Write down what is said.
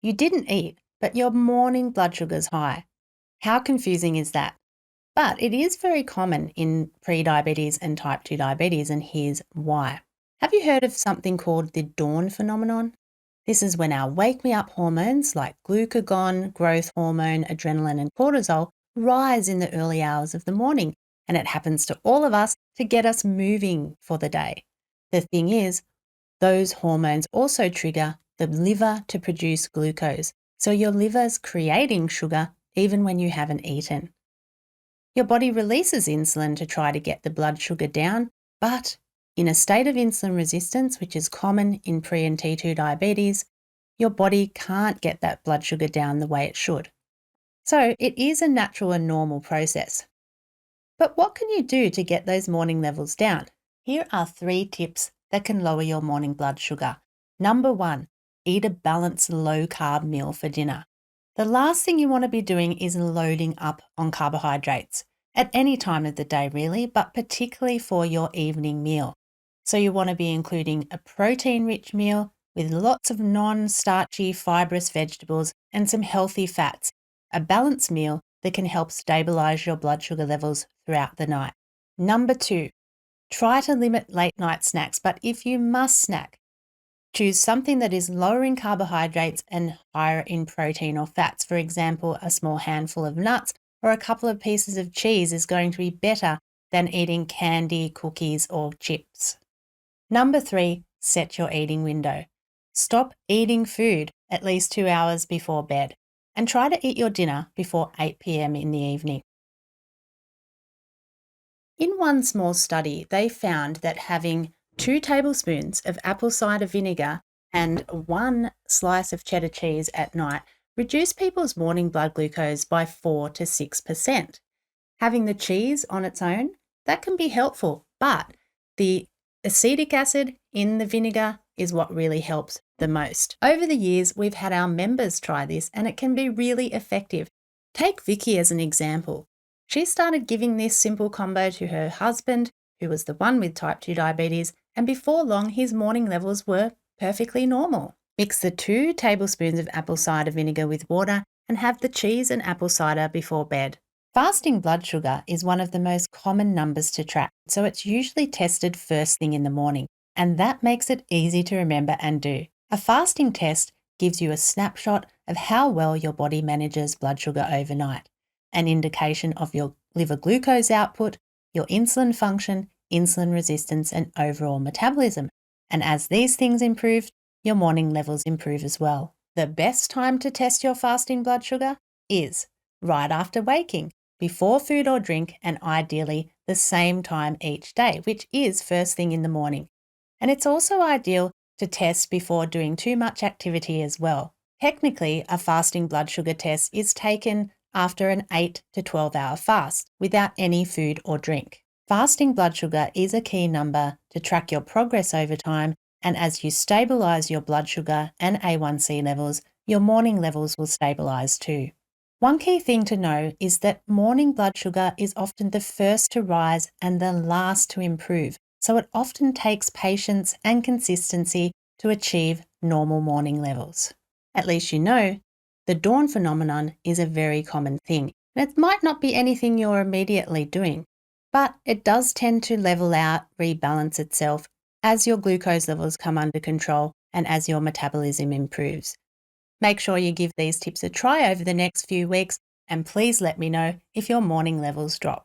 You didn't eat, but your morning blood sugar's high. How confusing is that? But it is very common in prediabetes and type 2 diabetes, and here's why. Have you heard of something called the dawn phenomenon? This is when our wake me up hormones like glucagon, growth hormone, adrenaline, and cortisol rise in the early hours of the morning, and it happens to all of us to get us moving for the day. The thing is, those hormones also trigger the liver to produce glucose, so your liver's creating sugar even when you haven't eaten. Your body releases insulin to try to get the blood sugar down, but in a state of insulin resistance, which is common in pre and T2 diabetes, your body can't get that blood sugar down the way it should. So it is a natural and normal process. But what can you do to get those morning levels down? Here are 3 tips that can lower your morning blood sugar. Number 1, eat a balanced low-carb meal for dinner. The last thing you want to be doing is loading up on carbohydrates at any time of the day really, but particularly for your evening meal. So you want to be including a protein-rich meal with lots of non-starchy fibrous vegetables and some healthy fats. A balanced meal that can help stabilize your blood sugar levels throughout the night. Number 2, try to limit late night snacks, but if you must snack, choose something that is lower in carbohydrates and higher in protein or fats. For example, a small handful of nuts or a couple of pieces of cheese is going to be better than eating candy, cookies, or chips. Number 3, set your eating window. Stop eating food at least 2 hours before bed and try to eat your dinner before 8 p.m. in the evening. In one small study, they found that having 2 tablespoons of apple cider vinegar and 1 slice of cheddar cheese at night reduced people's morning blood glucose by 4 to 6%. Having the cheese on its own, that can be helpful, but the acetic acid in the vinegar is what really helps the most. Over the years, we've had our members try this and it can be really effective. Take Vicky as an example. She started giving this simple combo to her husband, who was the one with type 2 diabetes, and before long his morning levels were perfectly normal. Mix the 2 tablespoons of apple cider vinegar with water and have the cheese and apple cider before bed. Fasting blood sugar is one of the most common numbers to track, so it's usually tested first thing in the morning, and that makes it easy to remember and do. A fasting test gives you a snapshot of how well your body manages blood sugar overnight, an indication of your liver glucose output, your insulin function, insulin resistance, and overall metabolism. And as these things improve, your morning levels improve as well. The best time to test your fasting blood sugar is right after waking, before food or drink, and ideally the same time each day, which is first thing in the morning. And it's also ideal to test before doing too much activity as well. Technically, a fasting blood sugar test is taken after an 8 to 12 hour fast without any food or drink. Fasting blood sugar is a key number to track your progress over time, and as you stabilize your blood sugar and A1C levels, your morning levels will stabilize too. One key thing to know is that morning blood sugar is often the first to rise and the last to improve, so it often takes patience and consistency to achieve normal morning levels. At least you know the dawn phenomenon is a very common thing, and it might not be anything you're immediately doing, but it does tend to level out, rebalance itself as your glucose levels come under control and as your metabolism improves. Make sure you give these tips a try over the next few weeks, and please let me know if your morning levels drop.